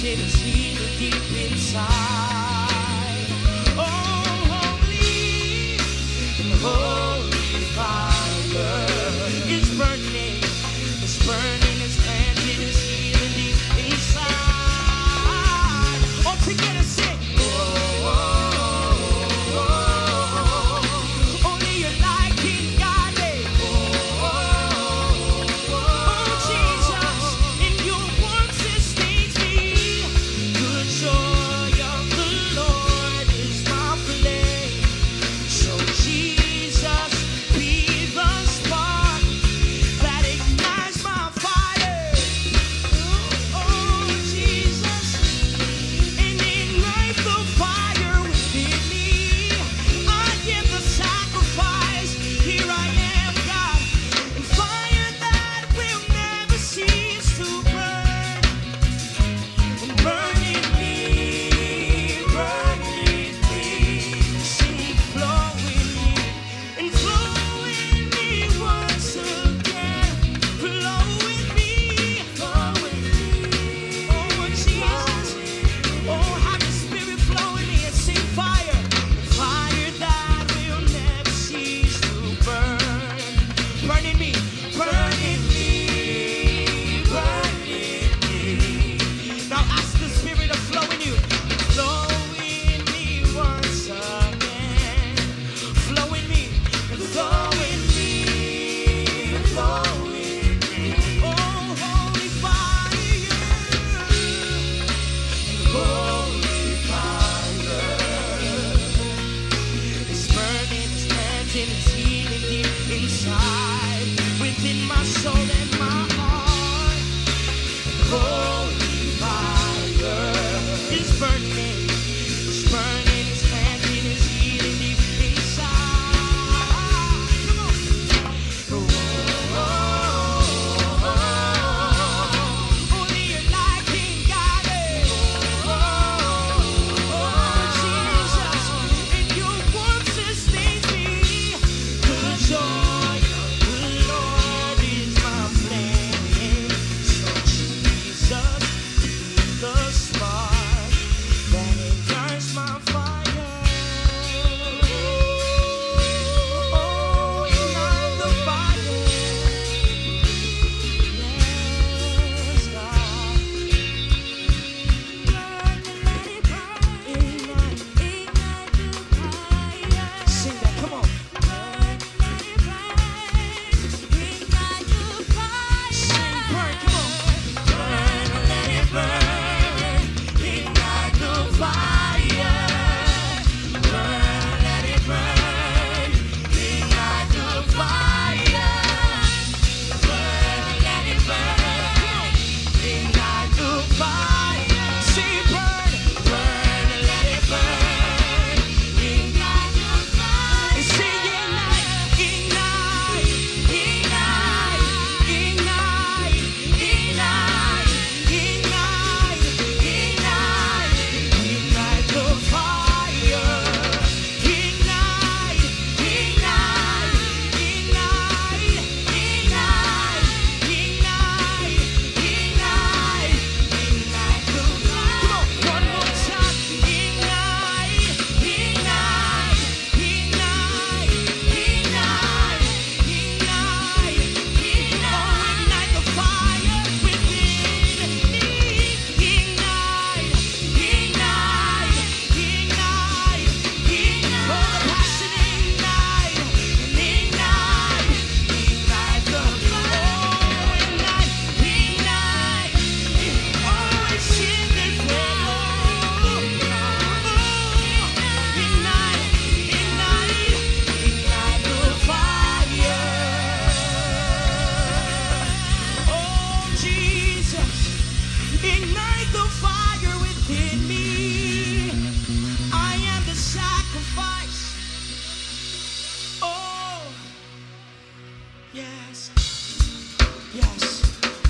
planted a seed deep inside. Oh, holy, holy fire is burning, it's burning, it's planted a seed deep inside. All together sing.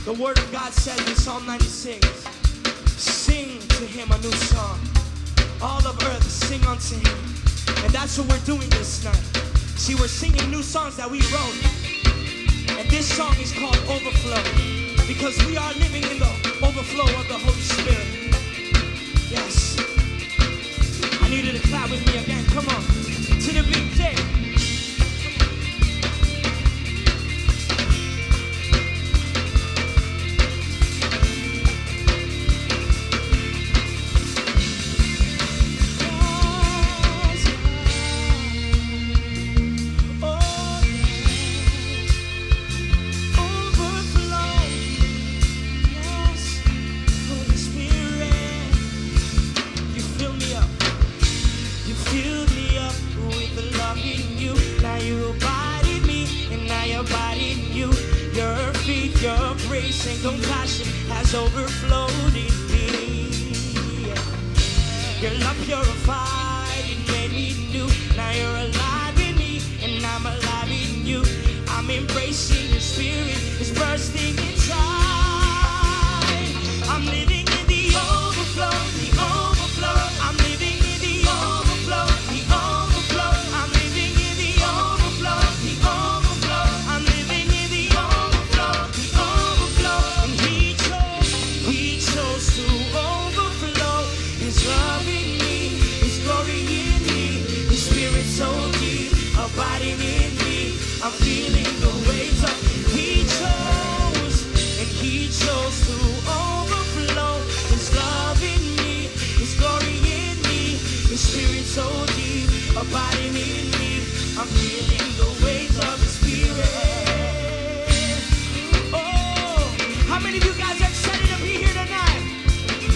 The word of God says in Psalm 96, sing to him a new song. All of earth sing unto him. And that's what we're doing this night. See, we're singing new songs that we wrote. And this song is called Overflow, because we are living in the overflow of the Holy Spirit. that with me again. Come on. To the big day. Your grace and compassion has overflowed in me. Your love purified and made me new. Now you're alive in me and I'm alive in you. I'm embracing your spirit, it's bursting inside. I'm living in the overflow, the overflow. I'm living in the overflow, the overflow. I'm living in the overflow, the overflow. I'm living in the overflow, the overflow. And he chose to overflow. His love in me, his glory in me, his spirit so deep, abiding in me. I'm feeling the waves of he chose, and he chose to overflow. His love in me, his glory in me, his spirit so deep, abiding in me. I'm feeling the waves of the spirit. Oh, how many of you guys are excited to be here tonight?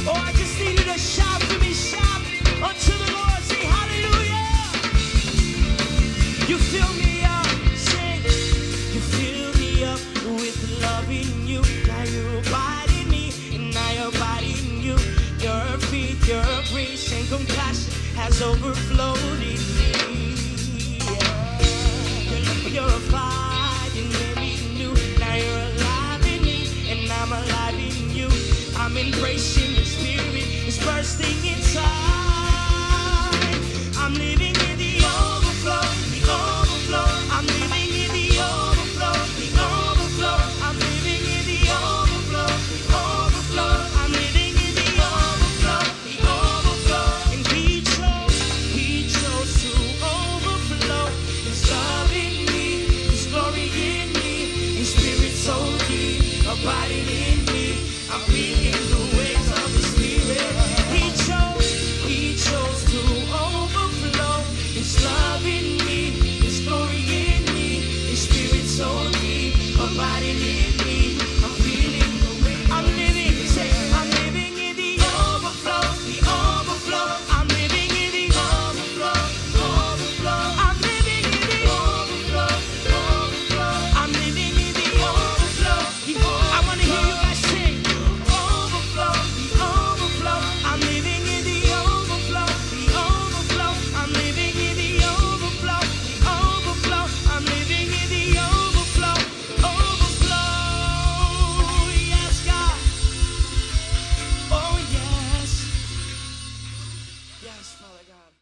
Oh, I just need you to shout for me, shout unto the Lord, say hallelujah. You fill me up, sing. You fill me up with love in you. Now you abide in me, and I abide in you. Your faith, your grace and compassion has overflowed in me. Your love purified and made me new. Now you're alive in me, and I'm alive in you. I'm embracing your spirit, it's bursting inside. I'm living in the overflow, the overflow. I'm living in the overflow, the overflow. I'm living in the overflow, the overflow. I'm living in the overflow, the overflow. And he chose to overflow. His love in me, his glory in me, his spirit so deep, abiding in me. I'm feeling the waves of the spirit. He chose to overflow. His love in me, his glory in me, his spirit so deep, abiding in me. I'm feeling the way. I'm living, say, I'm living in the overflow, the overflow. I'm living in the overflow, overflow. I'm living in the overflow, overflow. I'm living in the overflow. I want to hear you guys sing. Overflow, the overflow. I'm living in the overflow, the overflow. I'm living in the overflow, the overflow. I'm living in the overflow, overflow. Yes, God. Oh, yes. Yes, Father God.